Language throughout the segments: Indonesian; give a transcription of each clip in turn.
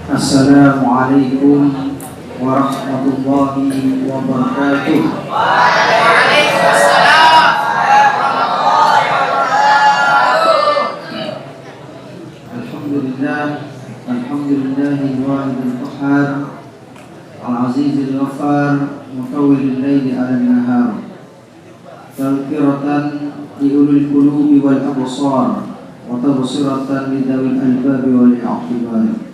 Assalamualaikum warahmatullahi wabarakatuh. Waalaikumsalam warahmatullahi wabarakatuh. Alhamdulillahil wahidil qahhar, al-azizil ghaffar, mutawwilil laili 'alan nahar. Tadhkiratan li ulil qulubi wal absar wa tabsiratan lidawil albabi wal i'tibar.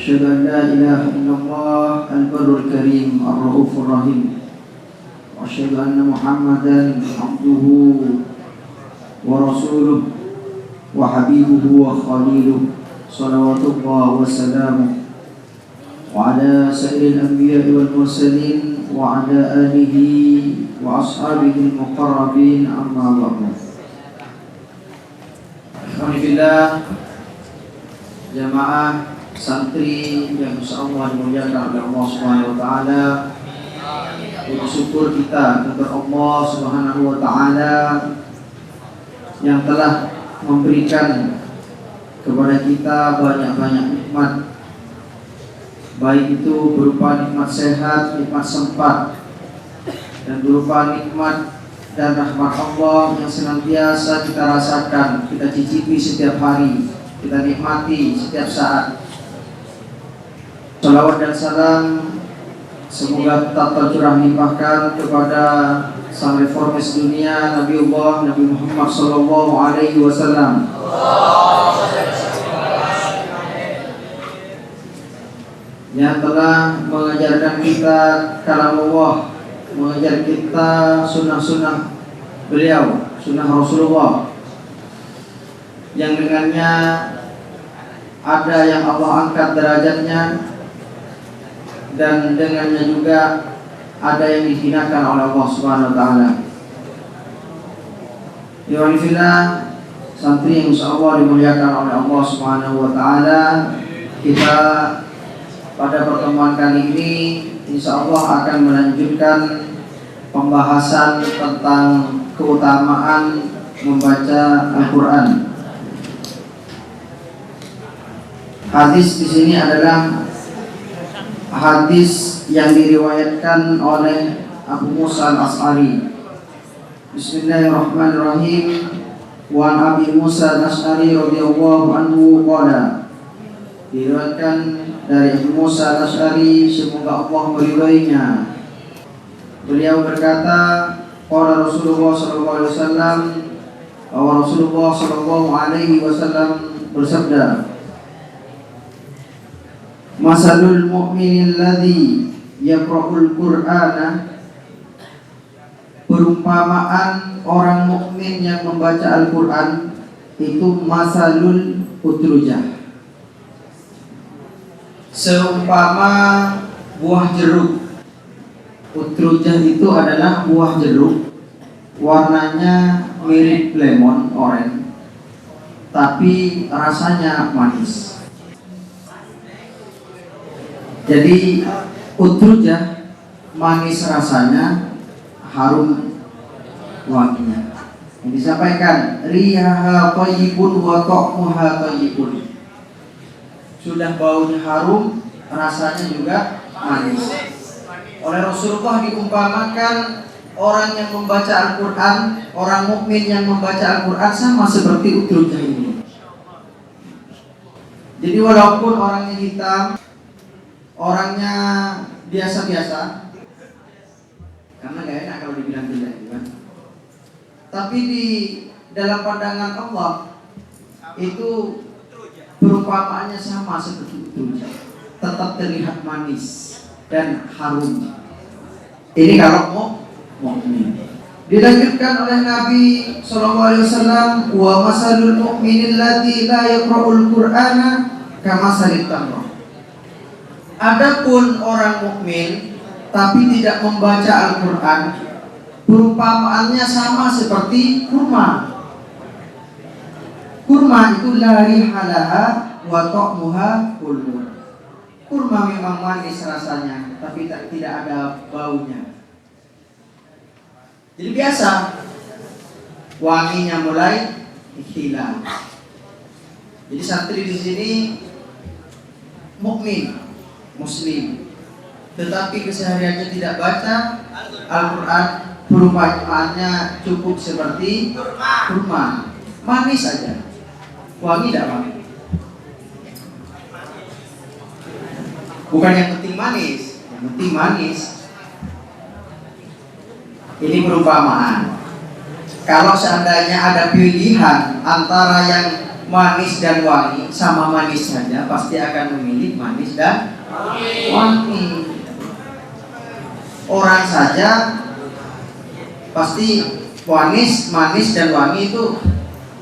Asyhadu an la ilaha illallah al-barrul karim ar-raufur rahim. Wa asyhadu anna Muhammadan abduhu wa rasuluh wa habibuhu wa khaliluh, salawatullah wa salamuh wa ala sayyidil anbiya'i wal mursalin wa ala alihi wa ashabihi al-muqarrabin, amma ba'du. Alhamdulillah, jamaah santri yang insyaallah dimuliakan oleh Allah Subhanahu wa taala. Bersyukur kita kepada Allah Subhanahu wa taala yang telah memberikan kepada kita banyak-banyak nikmat, baik itu berupa nikmat sehat, nikmat sempat, dan berupa nikmat dan rahmat Allah yang senantiasa kita rasakan, kita cicipi setiap hari, kita nikmati setiap saat. Salawat dan salam semoga tetap tercurah limpahkan kepada sang reformis dunia, Nabiullah Nabi Muhammad sallallahu alaihi wasallam, yang telah mengajarkan kita kalam Allah, mengajar kita sunnah-sunnah beliau, sunnah Rasulullah, yang dengannya ada yang Allah angkat derajatnya, dan dengannya juga ada yang dihinakan oleh Allah Subhanahu wa taala. Ya fillah, santri yang insyaallah dimuliakan oleh Allah Subhanahu wa taala, kita pada pertemuan kali ini insyaallah akan melanjutkan pembahasan tentang keutamaan membaca Al-Qur'an. Hadis di sini adalah hadis yang diriwayatkan oleh Abu Musa al-Ash'ari. Bismillahirrahmanirrahim. Wa an Abi Musa al-Ash'ari radhiyallahu anhu qala, diriwayatkan dari Abu Musa al-Ash'ari, semoga Allah meridainya, beliau berkata, qala Rasulullah sallallahu alaihi wasallam, bahwa Rasulullah sallallahu alaihi wasallam bersabda, masalul mu'minil ladzi yaqra'ul qur'ana, perumpamaan orang mukmin yang membaca Al-Qur'an itu masalul utrujah, seumpama buah jeruk. Utrujah itu adalah buah jeruk, warnanya mirip lemon, oranye, tapi rasanya manis. Jadi utrujah manis rasanya, harum wanginya. Yang disampaikan rihaha thayyibun wa ta'muha thayyibun. Sudah baunya harum, rasanya juga manis. Oleh Rasulullah diumpamakan orang yang membaca Al-Qur'an, orang mukmin yang membaca Al-Qur'an sama seperti utrujah ini. Jadi walaupun orangnya hitam, orangnya biasa-biasa, karena gak enak kalau dibilang jelek, kan? Tapi di dalam pandangan Allah itu perumpamaannya sama seperti itu, tetap terlihat manis dan harum. Ini kalau mukmin. Dilanjutkan oleh Nabi sallallahu alaihi wasallam, wa masalul mu'minil ladzi la yaqra'ul qur'ana kamasalit tamr. Adapun orang mukmin tapi tidak membaca Al-Qur'an, perumpamaannya sama seperti kurma. Kurma itu la rihalaha wa ta'muha kulmun. Kurma memang manis rasanya, tapi tidak ada baunya. Jadi biasa, wanginya mulai hilang. Jadi santri di sini mukmin, muslim, tetapi kesehariannya tidak baca Al-Quran, perumpamaannya cukup seperti kurma, manis saja, wangi tidak wangi. Bukan yang penting manis, yang penting manis. Ini perumpamaan. Kalau seandainya ada pilihan antara yang manis dan wangi, sama manis saja, pasti akan memilih manis dan wangi. Orang saja pasti manis dan wangi itu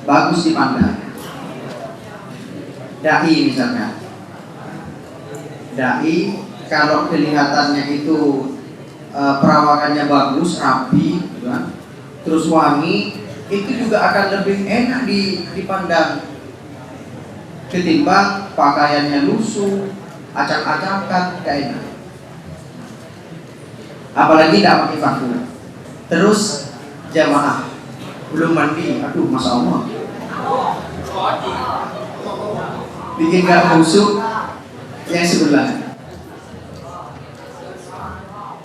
bagus dipandang. Dai misalnya, dai kalau kelihatannya itu perawakannya bagus, rapi, gitu kan, terus wangi, itu juga akan lebih enak dipandang ketimbang pakaiannya lusuh, acak-acakan, gak enak. Apalagi tidak pakai parfum. Terus jamaah belum mandi, aduh masya Allah, bikin gak busuk yang sebelah.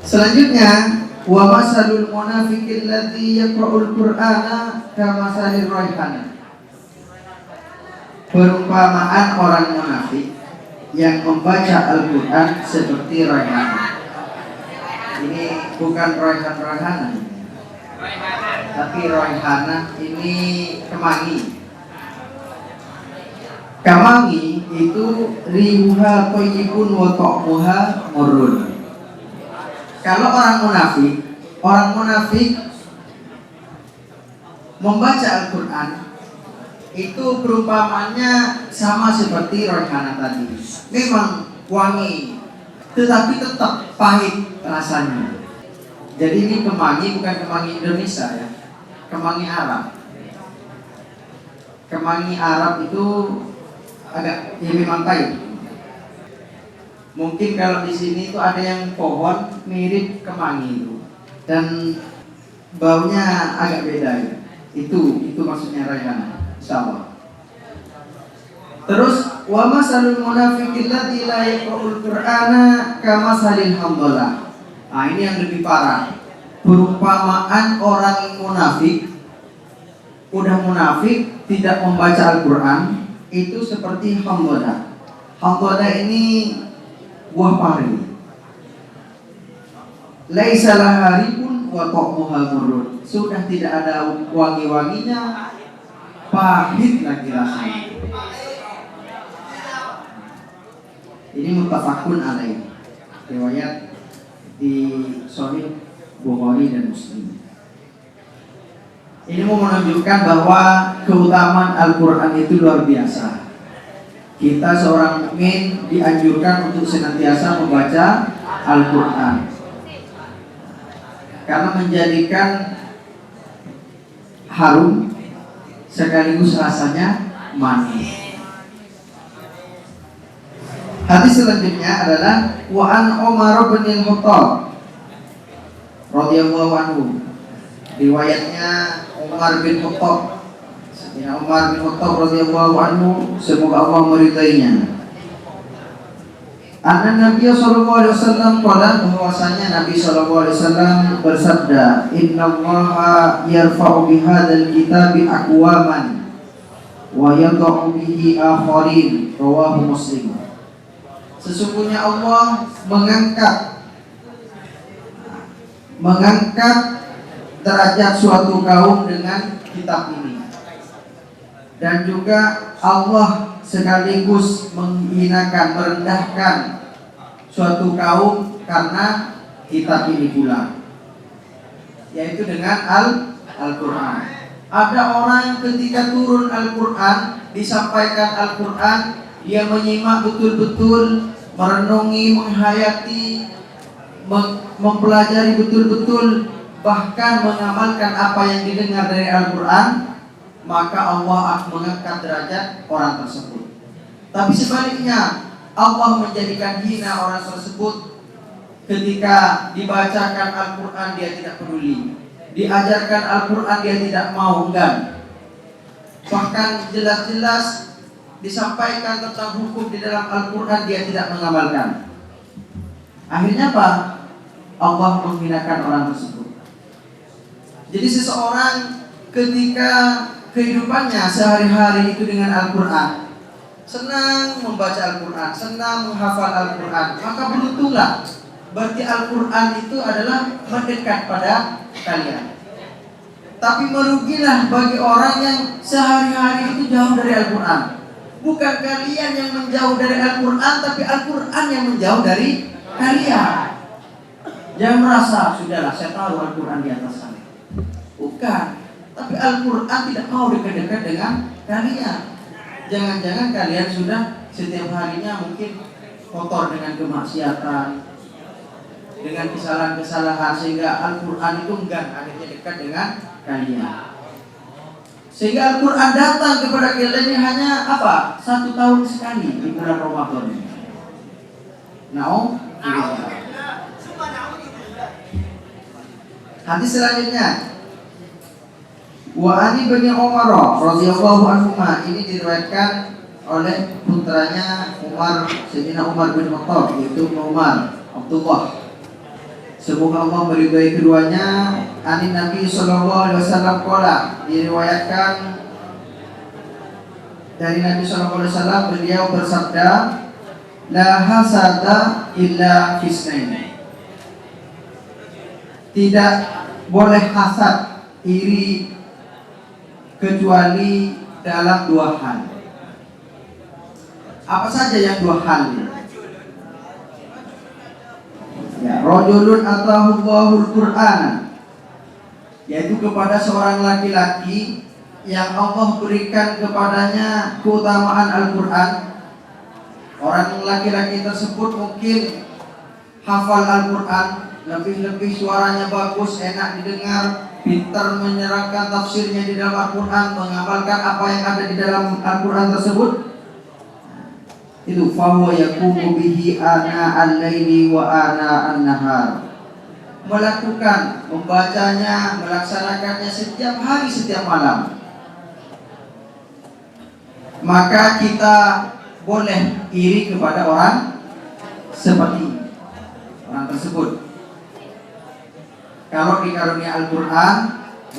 Selanjutnya, wa masalul munafiqil ladzi yaqra'ul qur'ana kamasalil raihana. Perumpamaan orang munafik yang membaca Al-Quran seperti raihana. Ini bukan raihan-raihana, tapi raihana ini kemangi. Kemangi itu riuha thayyibun wa ta'muha murrun. Kalau orang munafik membaca Al-Quran, itu perumpamaannya sama seperti raihana tadi. Memang wangi, tetapi tetap pahit rasanya. Jadi ini kemangi, bukan kemangi Indonesia ya, kemangi Arab. Kemangi Arab itu agak memang pahit. Mungkin kalau di sini itu ada yang pohon mirip kemangi itu, dan baunya agak beda ya. Itu maksudnya raihana, sama. Terus wa masalul munafiqil ladzi la yaqra'ul qur'ana kamasalil hamdalah. Nah, ini yang lebih parah. Perumpamaan orang yang munafik, udah munafik tidak membaca Al-Quran, itu seperti hamdalah. Hamdalah ini buah pari. Laisa laha ribun wa ta'muha murrun. Sudah tidak ada wangi-wanginya, pahit lagi rasanya. Ini muttafaqun alaih, riwayat di Sahih Bukhari dan Muslim. Ini mau menunjukkan bahwa keutamaan Al-Quran itu luar biasa. Kita seorang mukmin dianjurkan untuk senantiasa membaca Al-Quran, karena menjadikan harum sekaligus rasanya manis. Hadis selanjutnya adalah wa an Umar bin Al-Khattab radhiyallahu anhu. Riwayatnya Umar bin Khattab. Ya, Umar bin Khattab radhiyallahu anhu, semoga Allah meridainya. Anna Nabi sallallahu alaihi wasallam qala, bahwasanya Nabi sallallahu alaihi wasallam bersabda, "Innallaha yarfa'u bihadzal kitabi aqwaman wa yadh'u bihi akharin." Rawahu Muslim. Sesungguhnya Allah mengangkat derajat suatu kaum dengan kitab ini, dan juga Allah sekaligus menghinakan, merendahkan suatu kaum karena kitab ini pula, yaitu dengan Al-Quran. Ada orang ketika turun Al-Quran, disampaikan Al-Quran, dia menyimak betul-betul, merenungi, menghayati, mempelajari betul-betul, bahkan mengamalkan apa yang didengar dari Al-Quran, maka Allah mengangkat derajat orang tersebut. Tapi sebaliknya, Allah menjadikan hina orang tersebut ketika dibacakan Al-Quran dia tidak peduli, diajarkan Al-Quran dia tidak mau, enggan. Bahkan jelas-jelas disampaikan tentang hukum di dalam Al-Quran dia tidak mengamalkan. Akhirnya apa? Allah menghinakan orang tersebut. Jadi seseorang ketika kehidupannya sehari-hari itu dengan Al-Quran, senang membaca Al-Quran, senang menghafal Al-Quran, maka beruntunglah. Berarti Al-Quran itu adalah mendekat pada kalian. Tapi merugilah bagi orang yang sehari-hari itu jauh dari Al-Quran. Bukan kalian yang menjauh dari Al-Quran, tapi Al-Quran yang menjauh dari kalian. Jangan merasa, sudahlah saya tahu Al-Quran di atas sana. Bukan. Tapi Al-Quran tidak mau dekat-dekat dengan kalian. Jangan-jangan kalian sudah setiap harinya mungkin kotor dengan kemaksiatan, dengan kesalahan-kesalahan, sehingga Al-Quran itu enggan akhirnya dekat dengan kalian. Sehingga Al-Quran datang kepada kalian ini hanya apa? 1 tahun sekali di bulan Ramadan. Hadis selanjutnya, wa ani bin Umar radhiyallahu anhu, ini diriwayatkan oleh putranya Umar, Sayyidina Umar bin Khattab, yaitu Umar Abdullah. Semoga Allah meridhai keduanya. Ani Nabi sallallahu alaihi wasallam qala, diriwayatkan dari Nabi sallallahu alaihi wasallam, beliau bersabda, la hasada illa fisnain. Tidak boleh hasad, iri, kecuali dalam 2 hal. Apa saja yang 2 hal ini? Ya, rajulun atahu Allahul Qur'an, yaitu kepada seorang laki-laki yang Allah berikan kepadanya keutamaan Al-Quran. Orang laki-laki tersebut mungkin hafal Al-Quran, lebih-lebih suaranya bagus, enak didengar, pintar menyerahkan tafsirnya di dalam Al-Quran, mengamalkan apa yang ada di dalam Al-Quran tersebut. Itu fahuwa yaqumu bihi ana al-laili wa ana an-nahar. Melakukan, membacanya, melaksanakannya setiap hari, setiap malam. Maka kita boleh iri kepada orang seperti orang tersebut. Kalau dikarunia Al-Quran,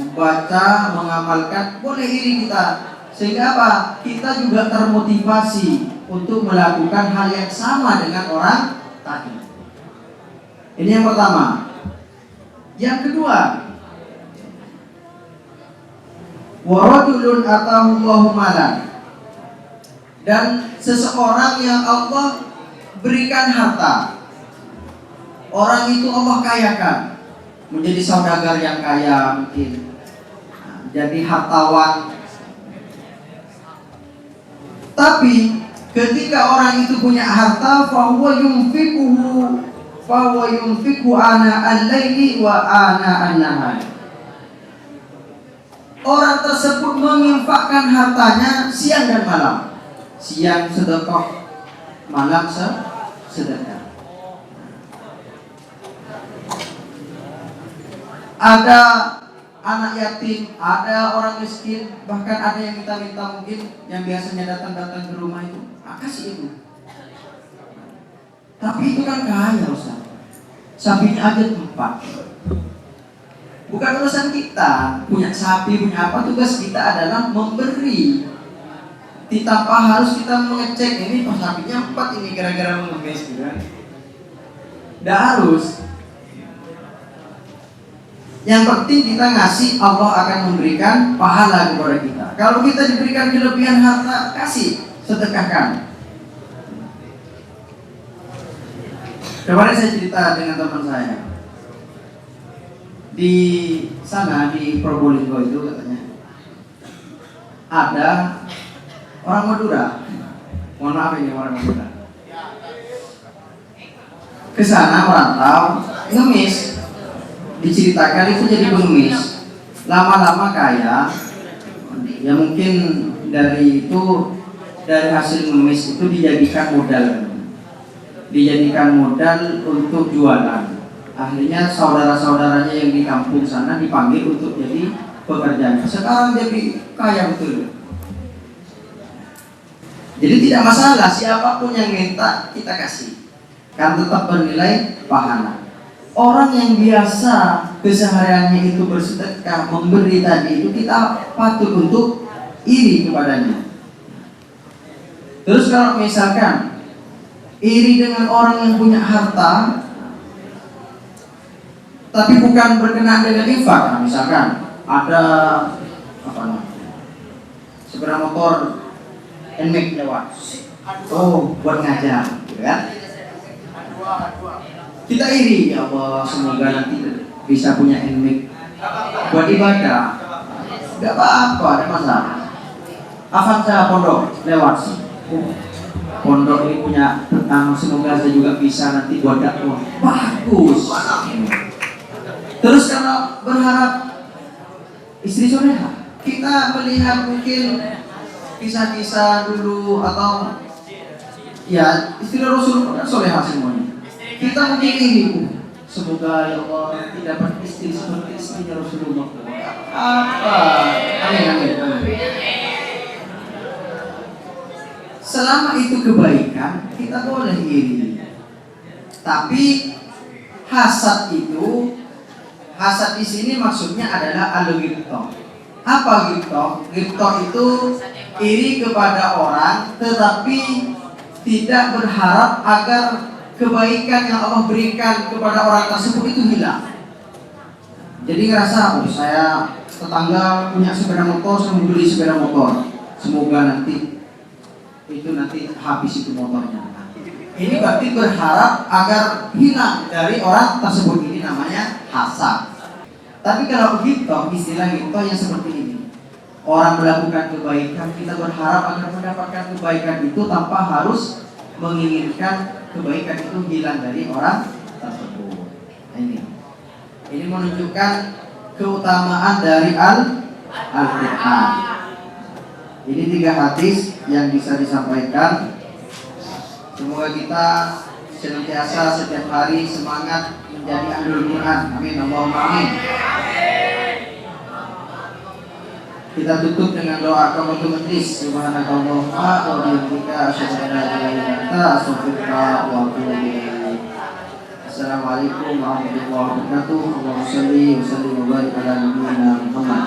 membaca, mengamalkan, boleh iri kita. Sehingga apa? Kita juga termotivasi untuk melakukan hal yang sama dengan orang tadi. Ini yang pertama. Yang kedua, wa rajulun atahu Allahu malan, dan seseorang yang Allah berikan harta. Orang itu Allah kayakan, menjadi saudagar yang kaya mungkin, jadi hartawan. Tapi ketika orang itu punya harta, fahuwa yunfiqu ana al-laili wa ana an-nahar. Orang tersebut menginfakkan hartanya siang dan malam. Siang sedekah, malam sedekah. Ada anak yatim, ada orang miskin, bahkan ada yang minta-minta, mungkin yang biasanya datang-datang ke rumah itu, kasih itu. Tapi itu kan kaya, Ustaz. Sapinya aja 4. Bukan urusan kita punya sapi, punya apa. Tugas kita adalah memberi. Tanpa harus kita mengecek ini sapinya 4 ini gara-gara mengemis gitu kan. Tidak harus. Yang penting kita ngasih, Allah akan memberikan pahala kepada kita. Kalau kita diberikan kelebihan harta, kasih, sedekahkan. Kemarin saya cerita dengan teman saya di sana, di Probolinggo itu katanya ada orang Madura. Mohon maaf ini orang Madura. Ke sana merantau, ngemis. Diceritakan itu jadi pengemis. Lama-lama kaya. Ya mungkin dari itu, dari hasil ngemis itu dijadikan modal. Dijadikan modal untuk jualan. Akhirnya saudara-saudaranya yang di kampung sana dipanggil untuk jadi pekerjaan. Sekarang jadi kaya betul. Jadi tidak masalah siapapun yang minta kita kasih, kan tetap bernilai pahala. Orang yang biasa kesehariannya itu bersedekah, memberi tadi itu, kita patut untuk iri kepadanya. Terus kalau misalkan iri dengan orang yang punya harta tapi bukan berkenaan dengan infak, nah, misalkan ada apa namanya, sepeda motor NMAX lewat, oh buat ngajar, gitu kan? Kita iri, ya Allah, semoga nanti bisa punya NMAX buat ibadah. Gak apa-apa, ada masalah. Avanza pondok lewat sih, pondok ini punya tentang, semoga saya juga bisa nanti buat dakwah. Bagus. Terus kalau berharap istri soleha, kita melihat mungkin kisah-kisah dulu atau ya istri Rasul kan soleha semuanya. Kita mungkin iri, semoga ya Allah nanti dapat istri seperti istrinya Rasulullah. Apa? Amin, amin, amin. Selama itu kebaikan, kita boleh iri. Tapi hasad itu, hasad di sini maksudnya adalah al-ghibthah. Apa ghibthah? Ghibthah itu iri kepada orang tetapi tidak berharap agar kebaikan yang Allah berikan kepada orang tersebut itu hilang. Jadi ngerasa, oh saya tetangga punya sepeda motor, saya mau beli sepeda motor, semoga nanti habis itu motornya. Ini berarti berharap agar hilang dari orang tersebut, ini namanya hasad. Tapi kalau ghibthah, istilah ghibthah yang seperti ini, orang melakukan kebaikan, kita berharap agar mendapatkan kebaikan itu tanpa harus menginginkan kebaikan itu hilang dari orang tersebut. Nah, ini menunjukkan keutamaan dari Al-Quran. Ini 3 hadis yang bisa disampaikan. Semoga kita senantiasa setiap hari semangat menjadi ahlul Quran. Amin, Allahumma amin. Kita tutup dengan doa kafatul majlis. Subhanakallahumma wa bihamdika asyhadu an la ilaha illa anta astaghfiruka wa atubu ilaik. Assalamualaikum warahmatullahi wabarakatuh. Allahumma shalli wa sallim wa barik ala nabiyyina Muhammad.